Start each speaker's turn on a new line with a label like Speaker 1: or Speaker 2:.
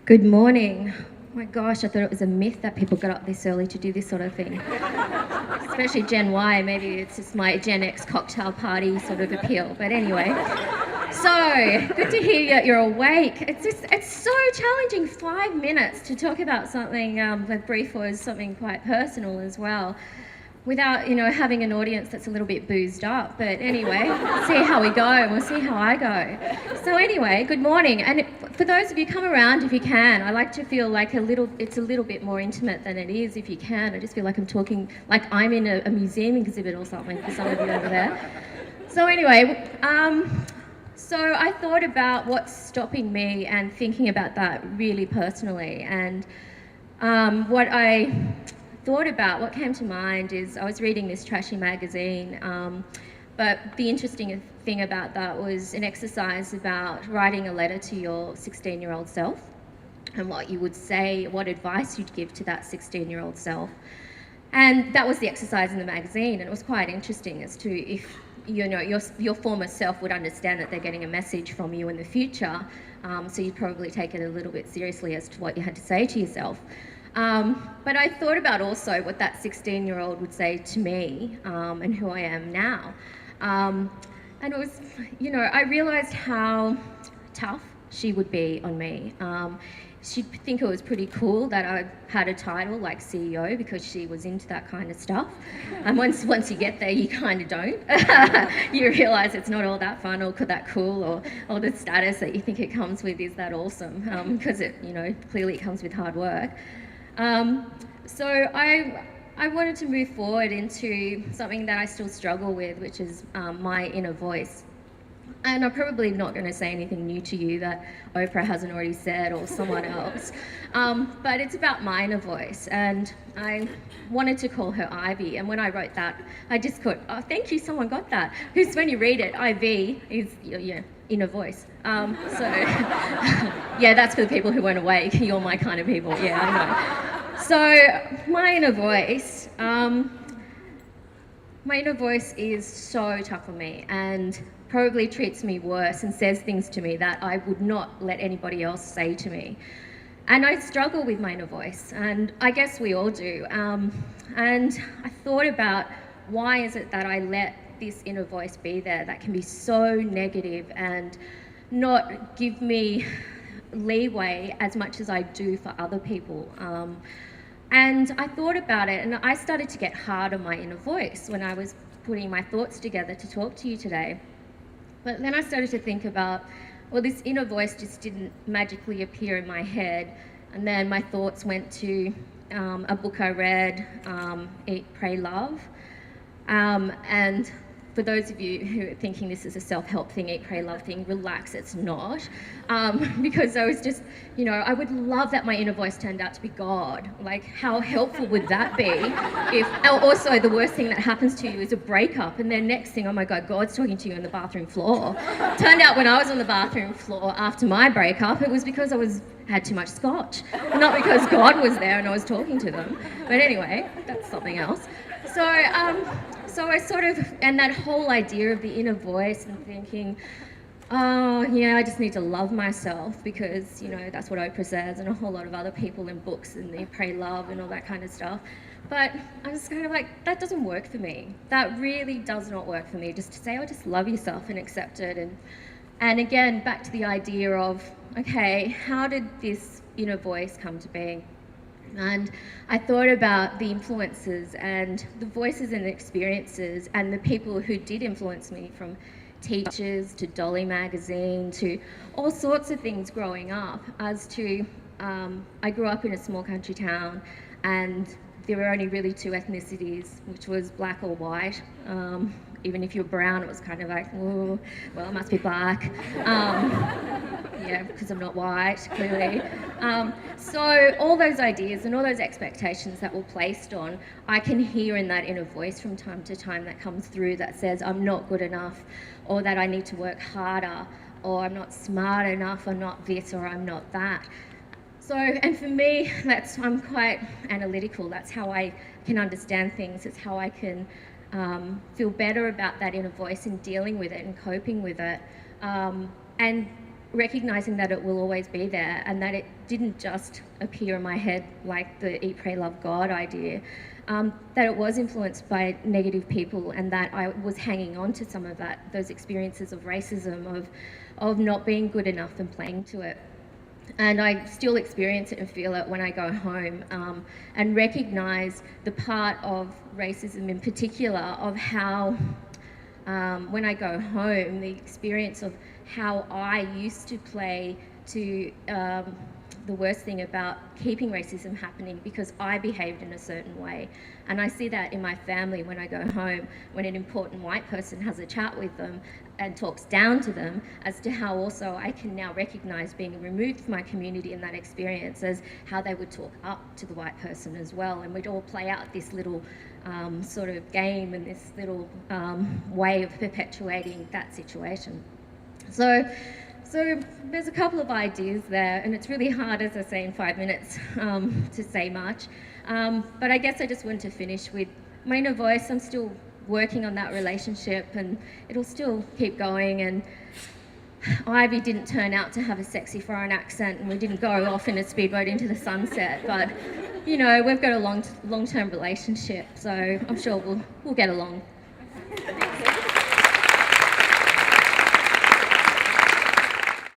Speaker 1: Good morning. Oh my gosh, I thought it was a myth that people got up this early to do this sort of thing. Especially Gen Y, maybe it's just my Gen X cocktail party sort of appeal. But anyway, so good to hear that you're awake. It's so challenging, 5 minutes to talk about something that brief was something quite personal as well, without having an audience that's a little bit boozed up. But anyway, see how we go. We'll see how I go. So anyway, good morning. And for those of you, come around if you can. I like to feel like it's a little bit more intimate than it is if you can. I just feel like I'm talking like I'm in a museum exhibit or something for some of you over there. So anyway, so I thought about what's stopping me and thinking about that really personally. And what I thought about, what came to mind is I was reading this trashy magazine, but the interesting thing about that was an exercise about writing a letter to your 16-year-old self and what you would say, what advice you'd give to that 16-year-old self. And that was the exercise in the magazine, and it was quite interesting as to if your former self would understand that they're getting a message from you in the future, so you'd probably take it a little bit seriously as to what you had to say to yourself. But I thought about also what that 16-year-old would say to me, and who I am now. And it was, I realised how tough she would be on me. She'd think it was pretty cool that I had a title like CEO because she was into that kind of stuff. And once you get there, you kind of don't. You realise it's not all that fun or that cool, or the status that you think it comes with is that awesome, because it, clearly it comes with hard work. So I wanted to move forward into something that I still struggle with, which is my inner voice. And I'm probably not going to say anything new to you that Oprah hasn't already said or someone else. But it's about my inner voice. And I wanted to call her Ivy. And when I wrote that, I just thought, oh, thank you, someone got that. Because when you read it, IV is your inner voice. So yeah, that's for the people who weren't awake. You're my kind of people. Yeah, I know. So my inner voice, is so tough on me and probably treats me worse and says things to me that I would not let anybody else say to me. And I struggle with my inner voice, and I guess we all do. And I thought about, why is it that I let this inner voice be there that can be so negative and not give me leeway as much as I do for other people? And I thought about it, and I started to get hard on my inner voice when I was putting my thoughts together to talk to you today. But then I started to think about, well, this inner voice just didn't magically appear in my head. And then my thoughts went to a book I read, Eat, Pray, Love. And for those of you who are thinking this is a self-help thing, Eat, Pray, Love thing, relax, it's not. Because I was just, I would love that my inner voice turned out to be God. Like, how helpful would that be? If also the worst thing that happens to you is a breakup, and then next thing, oh my God, God's talking to you on the bathroom floor. Turned out when I was on the bathroom floor after my breakup, it was because I had too much scotch, not because God was there and I was talking to them. But anyway, that's something else. So I sort of, and that whole idea of the inner voice and thinking, oh yeah, I just need to love myself because, that's what Oprah says and a whole lot of other people in books, and they pray love and all that kind of stuff. But I was kind of like, that doesn't work for me. That really does not work for me, just to say, oh, just love yourself and accept it. And again, back to the idea of, okay, how did this inner voice come to be? And I thought about the influences and the voices and the experiences and the people who did influence me, from teachers to Dolly magazine to all sorts of things growing up. As to, I grew up in a small country town, and there were only really two ethnicities, which was black or white. Even if you were brown, it was kind of like, oh, well, I must be black. Yeah, because I'm not white, clearly. So all those ideas and all those expectations that were placed on, I can hear in that inner voice from time to time that comes through that says I'm not good enough, or that I need to work harder, or I'm not smart enough, or not this, or I'm not that. So, and for me, I'm quite analytical. That's how I can understand things. It's how I can feel better about that inner voice and dealing with it and coping with it. And recognizing that it will always be there and that it didn't just appear in my head like the Eat, Pray, Love God idea, that it was influenced by negative people and that I was hanging on to some of those experiences of racism, of not being good enough and playing to it. And I still experience it and feel it when I go home, and recognise the part of racism in particular of how, when I go home, the experience of how I used to play to the worst thing about keeping racism happening because I behaved in a certain way. And I see that in my family when I go home, when an important white person has a chat with them and talks down to them, as to how also I can now recognise being removed from my community in that experience as how they would talk up to the white person as well. And we'd all play out this little sort of game and this little way of perpetuating that situation. So there's a couple of ideas there, and it's really hard, as I say, in 5 minutes to say much. But I guess I just wanted to finish with my inner voice. I'm still working on that relationship, and it'll still keep going. And Ivy didn't turn out to have a sexy foreign accent, and we didn't go off in a speedboat into the sunset. But you know, we've got a long-term relationship, so I'm sure we'll get along.